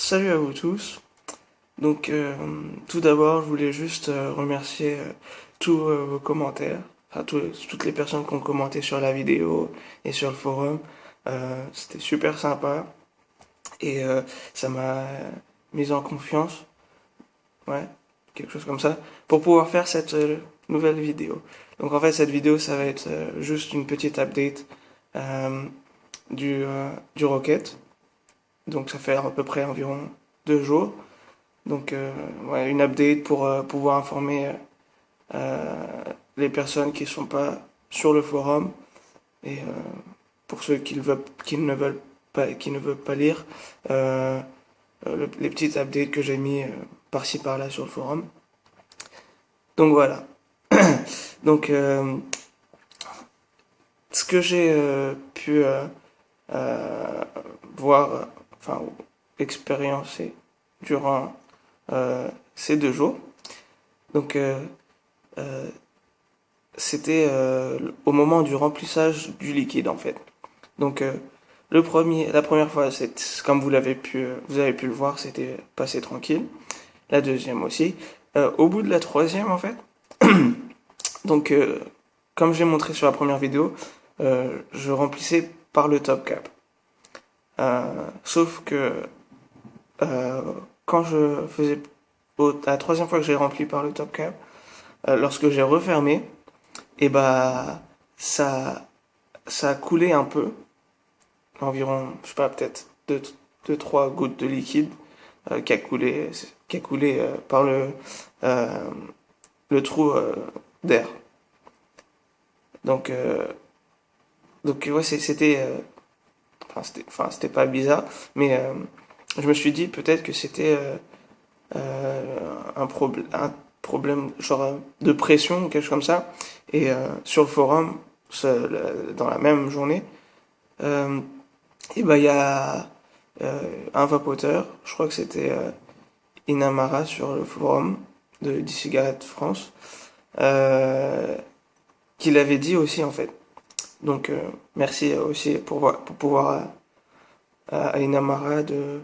Salut à vous tous. Donc, tout d'abord, je voulais juste remercier tous vos commentaires, enfin toutes les personnes qui ont commenté sur la vidéo et sur le forum. C'était super sympa et ça m'a mis en confiance, ouais, quelque chose comme ça, pour pouvoir faire cette nouvelle vidéo. Donc, en fait, cette vidéo, ça va être juste une petite update euh, du Rocket. Donc, ça fait à peu près environ 2 jours. Donc, ouais, une update pour pouvoir informer les personnes qui ne sont pas sur le forum et pour ceux qui ne veulent pas lire les petites updates que j'ai mis par-ci par-là sur le forum. Donc voilà. Donc, ce que j'ai pu euh, voir, enfin, expériencer durant ces 2 jours. Donc, euh, c'était au moment du remplissage du liquide en fait. Donc la première fois, c'est comme vous avez pu le voir, c'était passé tranquille. La deuxième aussi. Au bout de la troisième en fait, donc comme j'ai montré sur la première vidéo, je remplissais par le top cap. Sauf que euh, quand je faisais la troisième fois que j'ai rempli par le top cap, lorsque j'ai refermé, et bah ça ça a coulé un peu, environ, je sais pas, peut-être deux, trois gouttes de liquide qui a coulé par euh, le trou d'air. Donc, ouais, c'était pas bizarre, mais je me suis dit peut-être que c'était un problème genre de pression ou quelque chose comme ça. Et sur le forum, dans la même journée, euh, et ben il y a un vapoteur, je crois que c'était Inamara sur le forum de d'e-cigarette France, euh, qui l'avait dit aussi en fait. Donc merci aussi pour pouvoir à Inamara de,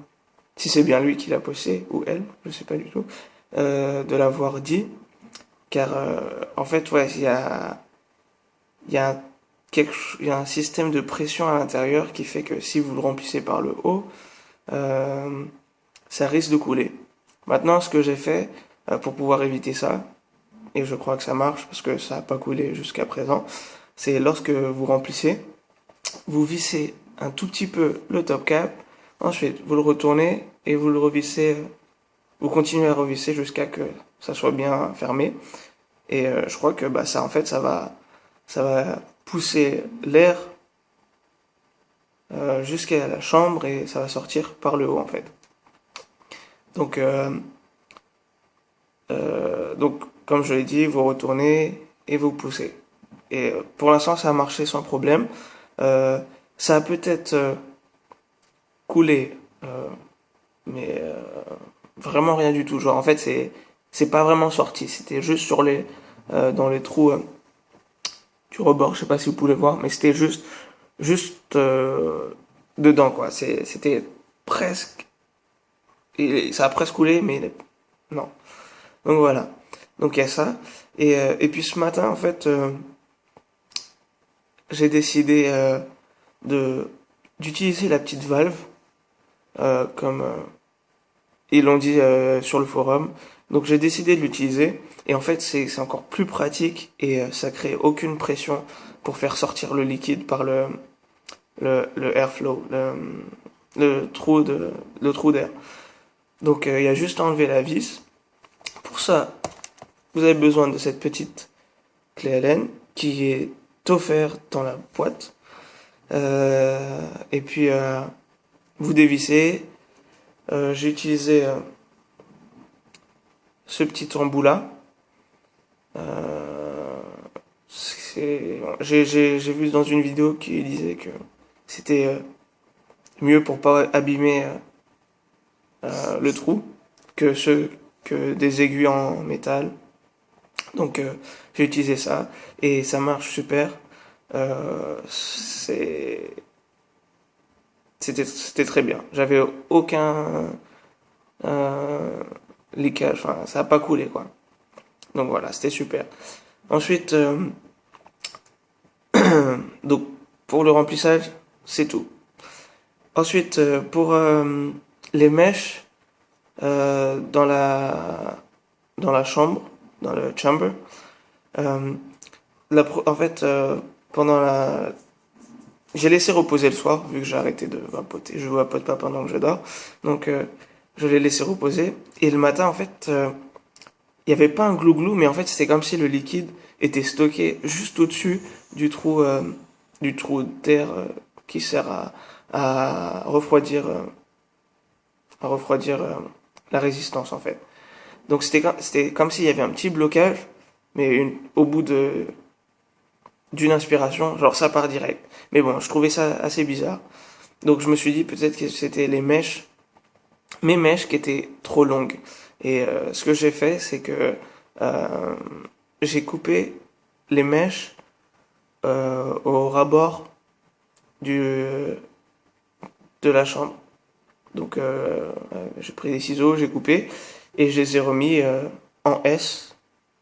si c'est bien lui qui l'a posté ou elle, je sais pas du tout, de l'avoir dit, car en fait ouais il y a un, il y a un système de pression à l'intérieur qui fait que si vous le remplissez par le haut, euh, ça risque de couler. Maintenant, ce que j'ai fait pour pouvoir éviter ça, et je crois que ça marche parce que ça n'a pas coulé jusqu'à présent, c'est lorsque vous remplissez, vous vissez un tout petit peu le top cap, ensuite vous le retournez et vous le revissez, vous continuez à revisser jusqu'à que ça soit bien fermé. Et je crois que bah, ça en fait ça va pousser l'air jusqu'à la chambre et ça va sortir par le haut en fait. Donc donc, comme je l'ai dit, vous retournez et vous poussez. Et pour l'instant, ça a marché sans problème. Ça a peut-être coulé, mais vraiment rien du tout. Genre, en fait, c'est pas vraiment sorti. C'était juste sur dans les trous du rebord. Je sais pas si vous pouvez voir, mais c'était juste dedans, quoi. C'était presque, et ça a presque coulé, mais non. Donc voilà. Donc il y a ça. Et puis ce matin, en fait, j'ai décidé de d'utiliser la petite valve, comme ils l'ont dit sur le forum. Donc j'ai décidé de l'utiliser. Et en fait, c'est encore plus pratique et ça crée aucune pression pour faire sortir le liquide par le airflow, le trou d'air. Donc il y a juste à enlever la vis. Pour ça, vous avez besoin de cette petite clé Allen qui est offerte dans la boîte. Et puis vous dévissez. J'ai utilisé ce petit embout là. J'ai vu dans une vidéo qui disait que c'était mieux pour pas abîmer le trou que des aiguilles en métal. Donc j'ai utilisé ça et ça marche super. C'était très bien. J'avais aucun euh, leakage, enfin ça a pas coulé quoi. Donc voilà, c'était super. Ensuite, donc pour le remplissage, c'est tout. Ensuite, pour les mèches dans la chambre, dans le chamber, euh, en fait, pendant la j'ai laissé reposer le soir, vu que j'ai arrêté de vapoter. Je vapote pas pendant que je dors. Donc, je l'ai laissé reposer. Et le matin, en fait, il n'y avait pas un glouglou, mais en fait, c'était comme si le liquide était stocké juste au-dessus du trou d'air qui sert à refroidir, à refroidir la résistance, en fait. Donc, c'était comme s'il y avait un petit blocage, mais au bout d'une inspiration, genre ça part direct. Mais bon, je trouvais ça assez bizarre. Donc je me suis dit peut-être que c'était mes mèches qui étaient trop longues. Et ce que j'ai fait, c'est que euh, j'ai coupé les mèches au rabord du, de la chambre. Donc j'ai pris des ciseaux, j'ai coupé et je les ai remis en S,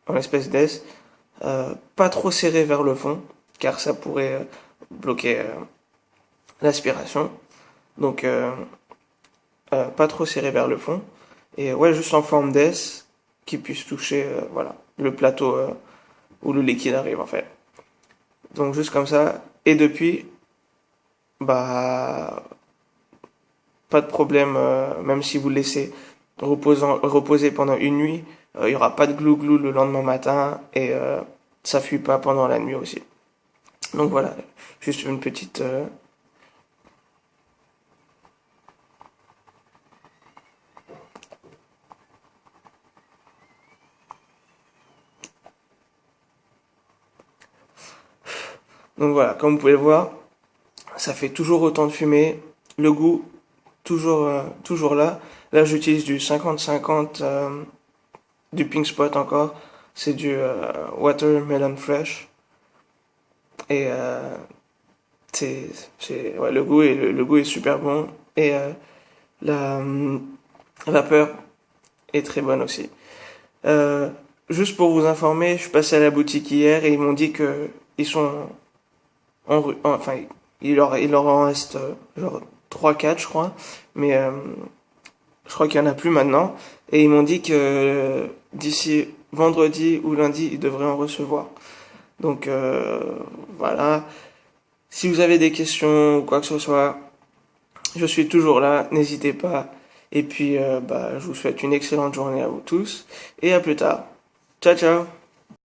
en espèce d'S, pas trop serré vers le fond, car ça pourrait bloquer l'aspiration. Donc pas trop serré vers le fond. Et ouais, juste en forme d'S qui puisse toucher voilà, le plateau où le liquide arrive en fait. Donc juste comme ça. Et depuis, bah pas de problème, même si vous le laissez reposer pendant une nuit, il y aura pas de glou-glou le lendemain matin et ça fuit pas pendant la nuit aussi. Donc voilà, juste une petite donc voilà, comme vous pouvez le voir, ça fait toujours autant de fumée, le goût toujours là. Là, j'utilise du 50-50 du Pink Spot encore. C'est du Watermelon Fresh. Et ouais, le goût est super bon. Et la vapeur est très bonne aussi. Euh, Juste pour vous informer, je suis passé à la boutique hier et ils m'ont dit que ils sont enfin, il leur en reste genre 3-4 je crois. Mais je crois qu'il y en a plus maintenant. Et ils m'ont dit que d'ici vendredi ou lundi, ils devraient en recevoir. Donc voilà. Si vous avez des questions ou quoi que ce soit, je suis toujours là. N'hésitez pas. Et puis, bah, je vous souhaite une excellente journée à vous tous. Et à plus tard. Ciao, ciao.